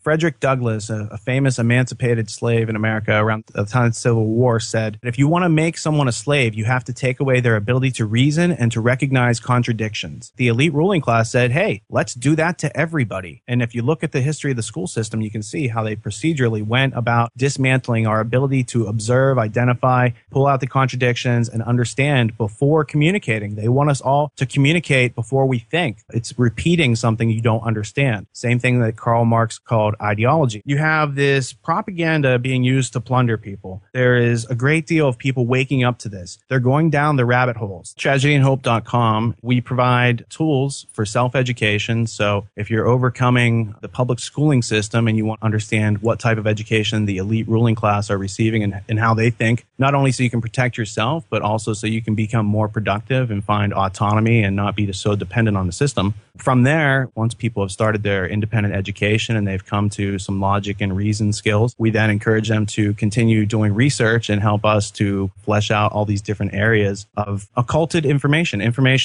Frederick Douglass, a famous emancipated slave in America around the time of the Civil War, said, if you want to make someone a slave, you have to take away their ability to reason and to recognize contradictions. The elite ruling class said, hey, let's do that to everybody. And if you look at the history of the school system, you can see how they procedurally went about dismantling our ability to observe, identify, pull out the contradictions, and understand before communicating. They want us all to communicate before we think. It's repeating something you don't understand. Same thing that Karl Marx called ideology. You have this propaganda being used to plunder people. There is a great deal of people waking up to this. They're going down the rabbit holes. TragedyandHope.com, we provide tools for self-education. So if you're overcoming the public schooling system and you want to understand what type of education the elite ruling class are receiving and how they think, not only so you can protect yourself, but also so you can become more productive and find autonomy and not be so dependent on the system. From there, once people have started their independent education and they've come to some logic and reason skills, we then encourage them to continue doing research and help us to flesh out all these different areas of occulted information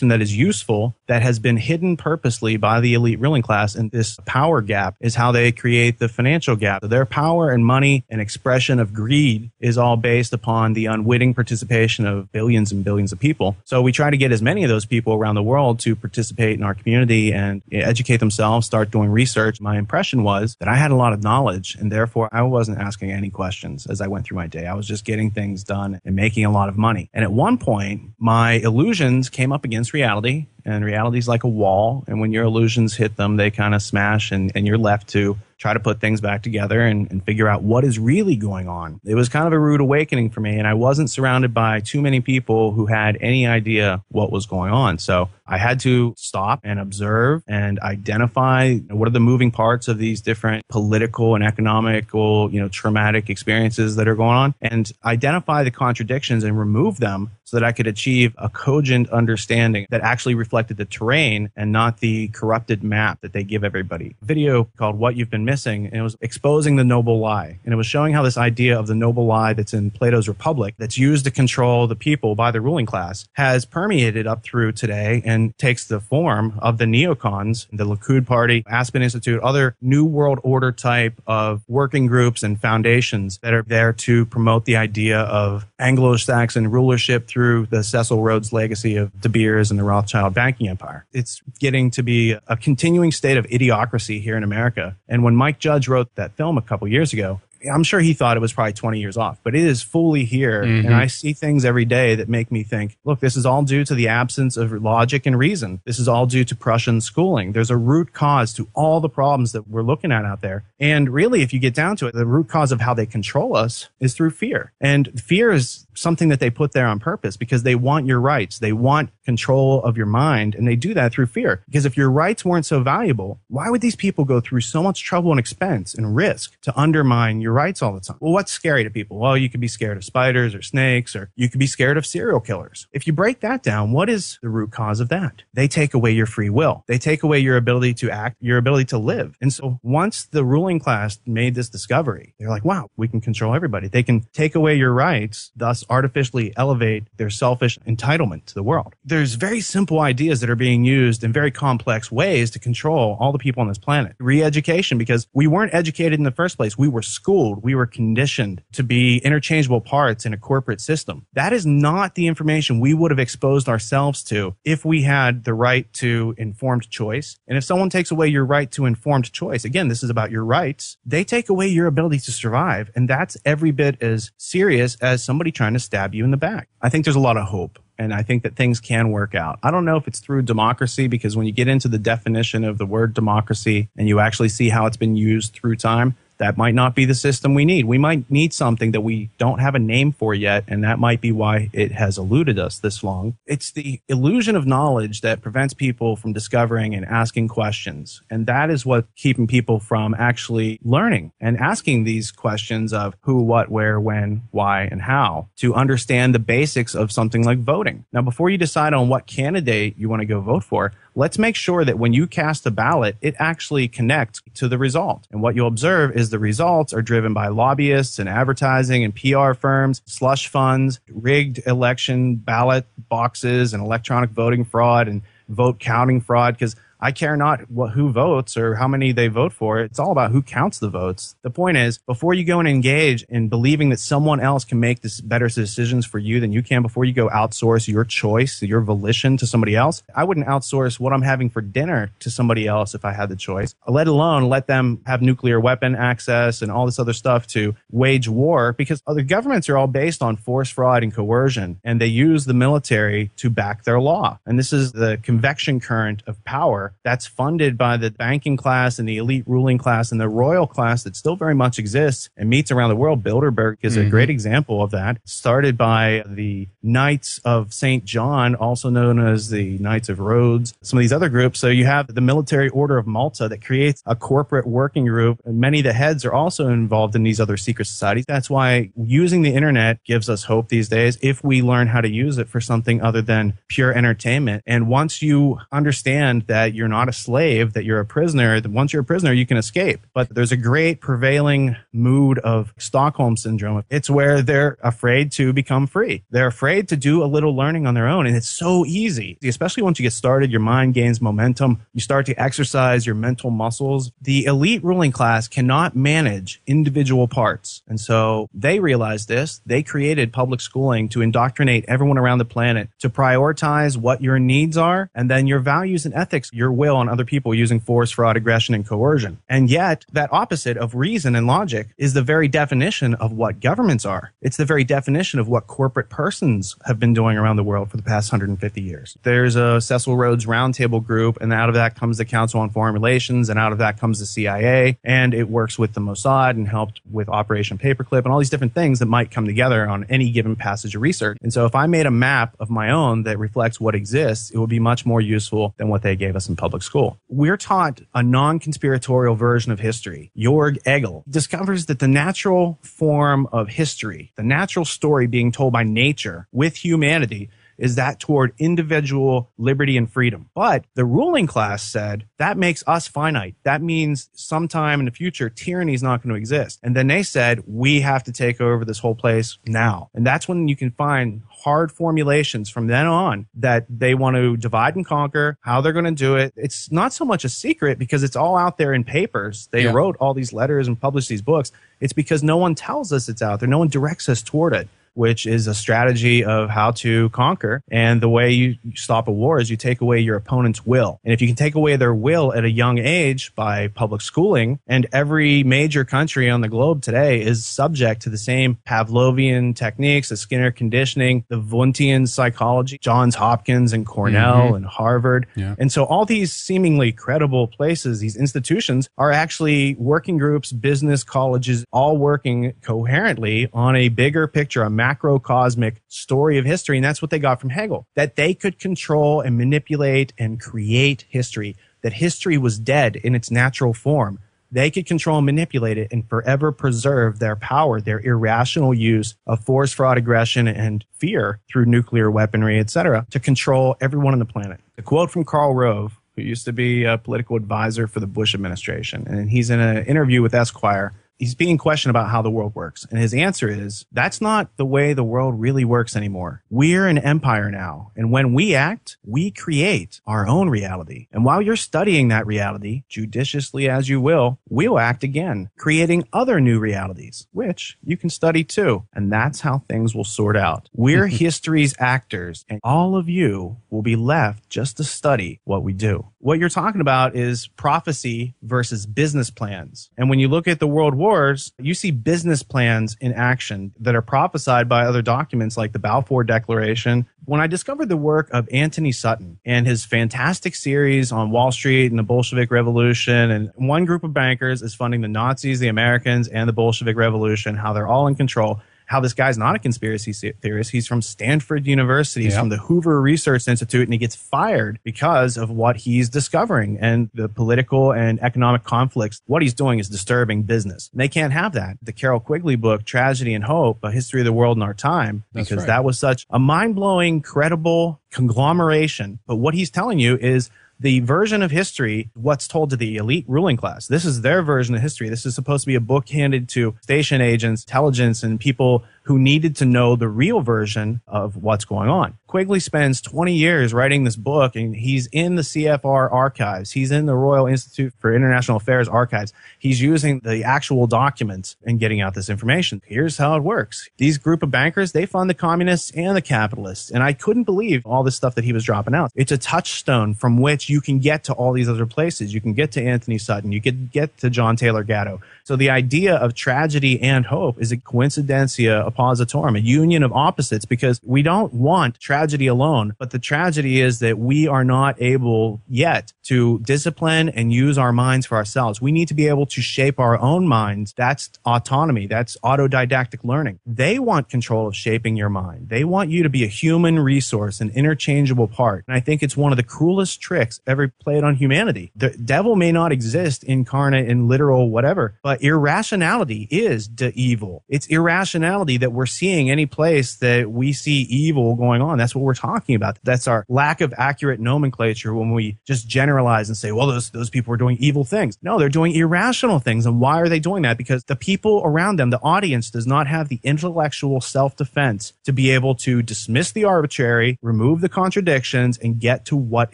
that is useful, that has been hidden purposely by the elite ruling class. And this power gap is how they create the financial gap. So their power and money and expression of greed is all based upon the unwitting participation of billions and billions of people. So we try to get as many of those people around the world to participate in our community and educate themselves, start doing research. My impression was that I had a lot of knowledge, and therefore I wasn't asking any questions as I went through my day. I was just getting things done and making a lot of money. And at one point, my illusions came up against reality, and reality is like a wall. And when your illusions hit them, they kind of smash, and you're left to try to put things back together and figure out what is really going on. It was kind of a rude awakening for me, and I wasn't surrounded by too many people who had any idea what was going on. So I had to stop and observe and identify what are the moving parts of these different political and economical, traumatic experiences that are going on, and identify the contradictions and remove them so that I could achieve a cogent understanding that actually reflected the terrain and not the corrupted map that they give everybody. A video called What You've Been Missing, and it was exposing the noble lie. And it was showing how this idea of the noble lie that's in Plato's Republic, that's used to control the people by the ruling class, has permeated up through today and takes the form of the neocons, the Likud Party, Aspen Institute, other New World Order type of working groups and foundations that are there to promote the idea of Anglo-Saxon rulership through the Cecil Rhodes legacy of De Beers and the Rothschild banking empire. It's getting to be a continuing state of idiocracy here in America. And when Mike Judge wrote that film a couple years ago, I'm sure he thought it was probably 20 years off, but it is fully here. Mm-hmm. And I see things every day that make me think, look, this is all due to the absence of logic and reason. This is all due to Prussian schooling. There's a root cause to all the problems that we're looking at out there. And really, if you get down to it, the root cause of how they control us is through fear. And fear is something that they put there on purpose because they want your rights. They want control of your mind, and they do that through fear. Because if your rights weren't so valuable, why would these people go through so much trouble and expense and risk to undermine your rights all the time? Well, what's scary to people? Well, you could be scared of spiders or snakes, or you could be scared of serial killers. If you break that down, what is the root cause of that? They take away your free will. They take away your ability to act, your ability to live. And so once the ruling class made this discovery, they're like, wow, we can control everybody. They can take away your rights, thus artificially elevate their selfish entitlement to the world. There's very simple ideas that are being used in very complex ways to control all the people on this planet. Re-education, because we weren't educated in the first place. We were schooled. We were conditioned to be interchangeable parts in a corporate system. That is not the information we would have exposed ourselves to if we had the right to informed choice. And if someone takes away your right to informed choice, again, this is about your rights, they take away your ability to survive. And that's every bit as serious as somebody trying to stab you in the back. I think there's a lot of hope. And I think that things can work out. I don't know if it's through democracy, because when you get into the definition of the word democracy and you actually see how it's been used through time, that might not be the system we need. We might need something that we don't have a name for yet, and that might be why it has eluded us this long. It's the illusion of knowledge that prevents people from discovering and asking questions. And that is what's keeping people from actually learning and asking these questions of who, what, where, when, why, and how, to understand the basics of something like voting. Now, before you decide on what candidate you want to go vote for, let's make sure that when you cast a ballot, it actually connects to the result. And what you'll observe is the results are driven by lobbyists and advertising and PR firms, slush funds, rigged election ballot boxes, and electronic voting fraud and vote counting fraud. Because I care not who votes or how many they vote for. It's all about who counts the votes. The point is, before you go and engage in believing that someone else can make better decisions for you than you can, before you go outsource your choice, your volition to somebody else, I wouldn't outsource what I'm having for dinner to somebody else if I had the choice, let alone let them have nuclear weapon access and all this other stuff to wage war, because other governments are all based on force, fraud, and coercion, and they use the military to back their law. And this is the convection current of power that's funded by the banking class and the elite ruling class and the royal class that still very much exists and meets around the world. Bilderberg is a great example of that. Started by the Knights of St. John, also known as the Knights of Rhodes, some of these other groups. So you have the Military Order of Malta that creates a corporate working group, and many of the heads are also involved in these other secret societies. That's why using the internet gives us hope these days if we learn how to use it for something other than pure entertainment. And once you understand that you're not a slave, that you're a prisoner, that once you're a prisoner, you can escape. But there's a great prevailing mood of Stockholm syndrome. It's where they're afraid to become free. They're afraid to do a little learning on their own. And it's so easy, especially once you get started, your mind gains momentum. You start to exercise your mental muscles. The elite ruling class cannot manage individual parts. And so they realized this. They created public schooling to indoctrinate everyone around the planet, to prioritize what your needs are, and then your values and ethics, your will on other people using force, fraud, aggression, and coercion. And yet, that opposite of reason and logic is the very definition of what governments are. It's the very definition of what corporate persons have been doing around the world for the past 150 years. There's a Cecil Rhodes Roundtable group, and out of that comes the Council on Foreign Relations, and out of that comes the CIA, and it works with the Mossad and helped with Operation Paperclip and all these different things that might come together on any given passage of research. And so if I made a map of my own that reflects what exists, it would be much more useful than what they gave us in public school. We're taught a non-conspiratorial version of history. Jorg Egel discovers that the natural form of history, the natural story being told by nature with humanity, is that toward individual liberty and freedom. But the ruling class said that makes us finite. That means sometime in the future, tyranny is not going to exist. And then they said, we have to take over this whole place now. And that's when you can find hard formulations from then on that they want to divide and conquer, how they're going to do it. It's not so much a secret because it's all out there in papers. They wrote all these letters and published these books. It's because no one tells us it's out there. No one directs us toward it, which is a strategy of how to conquer. And the way you stop a war is you take away your opponent's will. And if you can take away their will at a young age by public schooling, and every major country on the globe today is subject to the same Pavlovian techniques, the Skinner conditioning, the Wundtian psychology, Johns Hopkins and Cornell and Harvard. And so all these seemingly credible places, these institutions, are actually working groups, business colleges, all working coherently on a bigger picture, a macrocosmic story of history. And that's what they got from Hegel, that they could control and manipulate and create history, that history was dead in its natural form. They could control and manipulate it and forever preserve their power, their irrational use of force, fraud, aggression, and fear through nuclear weaponry, etc., to control everyone on the planet. A quote from Karl Rove, who used to be a political advisor for the Bush administration, and he's in an interview with Esquire. He's being questioned about how the world works. And his answer is, that's not the way the world really works anymore. We're an empire now. And when we act, we create our own reality. And while you're studying that reality, judiciously as you will, we'll act again, creating other new realities, which you can study too. And that's how things will sort out. We're history's actors, and all of you will be left just to study what we do. What you're talking about is prophecy versus business plans. And when you look at the world wars, you see business plans in action that are prophesied by other documents like the Balfour Declaration. When I discovered the work of Anthony Sutton and his fantastic series on Wall Street and the Bolshevik Revolution, and one group of bankers is funding the Nazis, the Americans, and the Bolshevik Revolution, how they're all in control, how this guy's not a conspiracy theorist. He's from Stanford University. He's from the Hoover Research Institute, and he gets fired because of what he's discovering and the political and economic conflicts. What he's doing is disturbing business. And they can't have that. The Carol Quigley book, Tragedy and Hope, A History of the World in Our Time, because that was such a mind-blowing, credible conglomeration. But what he's telling you is the version of history, what's told to the elite ruling class. This is their version of history. This is supposed to be a book handed to station agents, intelligence, and people who who needed to know the real version of what's going on. Quigley spends 20 years writing this book, and he's in the CFR archives. He's in the Royal Institute for International Affairs archives. He's using the actual documents and getting out this information. Here's how it works. These group of bankers, they fund the communists and the capitalists. And I couldn't believe all this stuff that he was dropping out. It's a touchstone from which you can get to all these other places. You can get to Anthony Sutton. You can get to John Taylor Gatto. So the idea of tragedy and hope is a coincidentia oppositorum, a union of opposites, because we don't want tragedy alone. But the tragedy is that we are not able yet to discipline and use our minds for ourselves. We need to be able to shape our own minds. That's autonomy. That's autodidactic learning. They want control of shaping your mind. They want you to be a human resource, an interchangeable part. And I think it's one of the cruelest tricks ever played on humanity. The devil may not exist incarnate in literal whatever, but irrationality is the evil. It's irrationality that we're seeing any place that we see evil going on. That's what we're talking about. That's our lack of accurate nomenclature when we just generalize and say, well, those people are doing evil things. No, they're doing irrational things. And why are they doing that? Because the people around them, the audience, does not have the intellectual self-defense to be able to dismiss the arbitrary, remove the contradictions, and get to what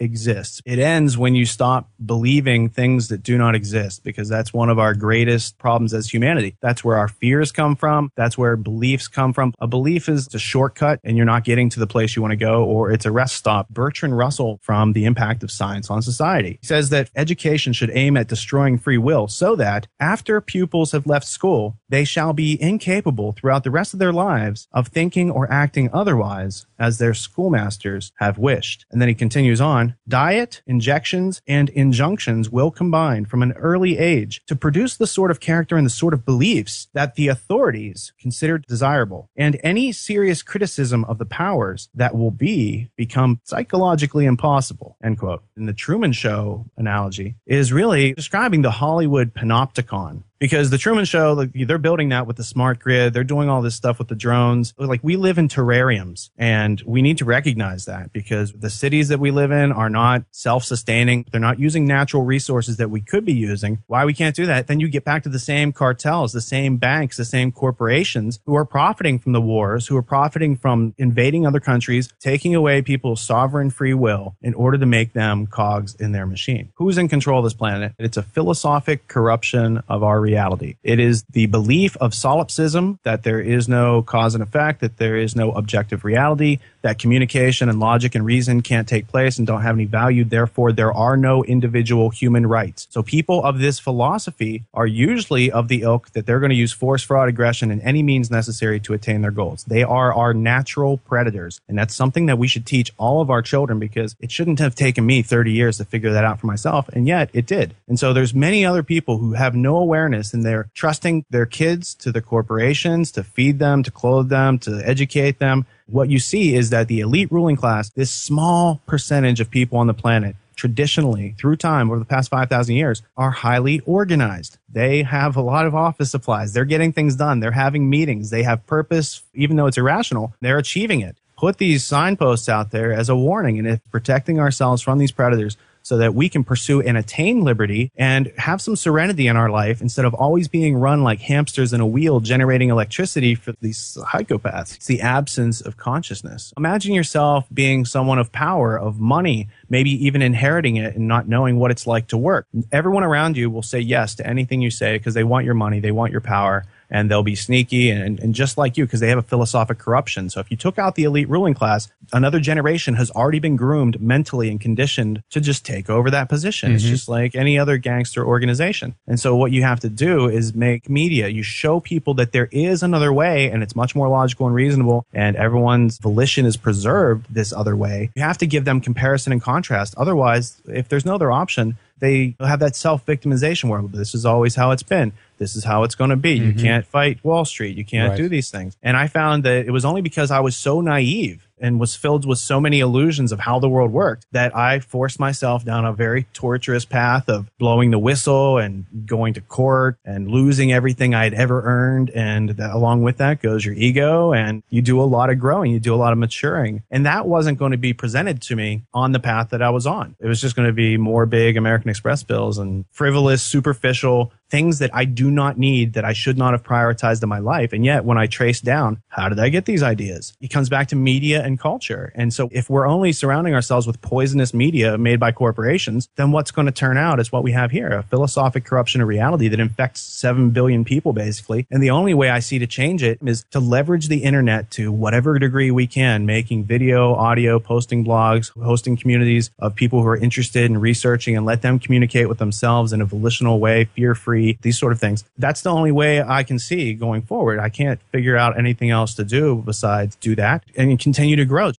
exists. It ends when you stop believing things that do not exist, because that's one of our greatest problems as humanity. That's where our fears come from. That's where beliefs come from. A belief is a shortcut and you're not getting to the place you want to go, or it's a rest stop. Bertrand Russell, from The Impact of Science on Society, says that education should aim at destroying free will so that after pupils have left school, they shall be incapable throughout the rest of their lives of thinking or acting otherwise as their schoolmasters have wished. And then he continues on, diet, injections, and injunctions will combine from an early age to produce the sort of character and the sort of beliefs that the authorities consider desirable. And any serious criticism of the powers that will become psychologically impossible, end quote. And the Truman Show analogy is really describing the Hollywood panopticon. Because the Truman Show, like, they're building that with the smart grid. They're doing all this stuff with the drones. Like, we live in terrariums, and we need to recognize that, because the cities that we live in are not self-sustaining. They're not using natural resources that we could be using. Why we can't do that? Then you get back to the same cartels, the same banks, the same corporations who are profiting from the wars, who are profiting from invading other countries, taking away people's sovereign free will in order to make them cogs in their machine. Who's in control of this planet? It's a philosophic corruption of our reality. It is the belief of solipsism, that there is no cause and effect, that there is no objective reality, that communication and logic and reason can't take place and don't have any value. Therefore, there are no individual human rights. So people of this philosophy are usually of the ilk that they're going to use force, fraud, aggression, and any means necessary to attain their goals. They are our natural predators. And that's something that we should teach all of our children, because it shouldn't have taken me 30 years to figure that out for myself. And yet it did. And so there's many other people who have no awareness, and they're trusting their kids to the corporations to feed them, to clothe them, to educate them. What you see is that the elite ruling class, this small percentage of people on the planet, traditionally, through time, over the past 5,000 years, are highly organized. They have a lot of office supplies. They're getting things done. They're having meetings. They have purpose. Even though it's irrational, they're achieving it. Put these signposts out there as a warning, and it's protecting ourselves from these predators, so that we can pursue and attain liberty and have some serenity in our life, instead of always being run like hamsters in a wheel generating electricity for these psychopaths. It's the absence of consciousness. Imagine yourself being someone of power, of money, maybe even inheriting it and not knowing what it's like to work. Everyone around you will say yes to anything you say because they want your money, they want your power. And they'll be sneaky and just like you, because they have a philosophic corruption. So if you took out the elite ruling class, another generation has already been groomed mentally and conditioned to just take over that position. Mm-hmm. It's just like any other gangster organization. And so what you have to do is make media. You show people that there is another way, and it's much more logical and reasonable, and everyone's volition is preserved this other way. You have to give them comparison and contrast. Otherwise, if there's no other option, they have that self-victimization where this is always how it's been. This is how it's going to be. Mm-hmm. You can't fight Wall Street. You can't do these things. And I found that it was only because I was so naive and was filled with so many illusions of how the world worked that I forced myself down a very torturous path of blowing the whistle and going to court and losing everything I'd ever earned. And that, along with that goes your ego, and you do a lot of growing, you do a lot of maturing. And that wasn't going to be presented to me on the path that I was on. It was just going to be more big American Express bills and frivolous, superficial things that I do not need, that I should not have prioritized in my life. And yet when I trace down, how did I get these ideas? It comes back to media and culture. And so if we're only surrounding ourselves with poisonous media made by corporations, then what's going to turn out is what we have here, a philosophic corruption of reality that infects 7 billion people, basically. And the only way I see to change it is to leverage the internet to whatever degree we can, making video, audio, posting blogs, hosting communities of people who are interested in researching, and let them communicate with themselves in a volitional way, fear-free, these sort of things. That's the only way I can see going forward. I can't figure out anything else to do besides do that and continue to grow.